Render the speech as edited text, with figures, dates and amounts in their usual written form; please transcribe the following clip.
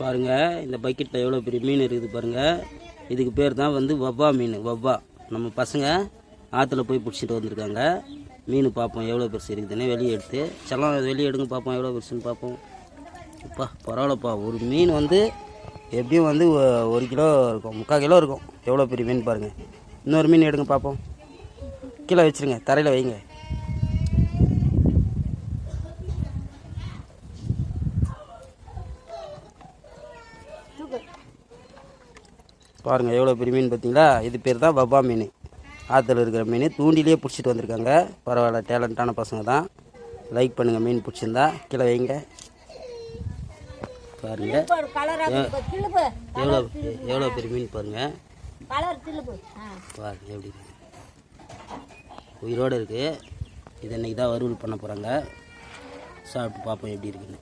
பாருங்கள் இந்த பக்கெட்டில் எவ்வளோ பெரிய மீன் இருக்குது பாருங்கள். இதுக்கு பேர் தான் வந்து வவ்வா மீன். வவ்வா நம்ம பசங்க ஆற்றுல போய் பிடிச்சிட்டு வந்திருக்காங்க. மீன் பார்ப்போம் எவ்வளோ பெருசு இருக்குதுன்னு. வெளியே எடுத்து செல்லம் வெளியே எடுங்க பார்ப்போம் எவ்வளோ பெருசுன்னு பார்ப்போம். அப்பா பரவாயில்லப்பா. ஒரு மீன் வந்து எப்படியும் வந்து 1 கிலோ இருக்கும், 3/4 கிலோ இருக்கும். எவ்வளோ பெரிய மீன் பாருங்கள். இன்னொரு மீன் எடுங்க பார்ப்போம். கீழே வச்சுருங்க, தரையில் வைங்க. பாருங்கள் எவ்வளோ பெரிய மீன் பார்த்தீங்களா. இது பேர் தான் வவ்வா மீன். ஆற்றுல இருக்கிற மீன் தூண்டிலே பிடிச்சிட்டு வந்திருக்காங்க. பரவாயில்ல, டேலண்டான பசங்க தான். லைக் பண்ணுங்கள். மீன் பிடிச்சிருந்தா கீழே வைங்க. பாருங்கள் எவ்வளோ பெரிய மீன் பாருங்கள். பாருங்கள் எப்படி இருக்கு, உயிரோடு இருக்குது. இது இன்றைக்கி தான் வறுவல் பண்ண போகிறாங்க. சாப்பிட்டு பார்ப்போம் எப்படி இருக்குன்னு.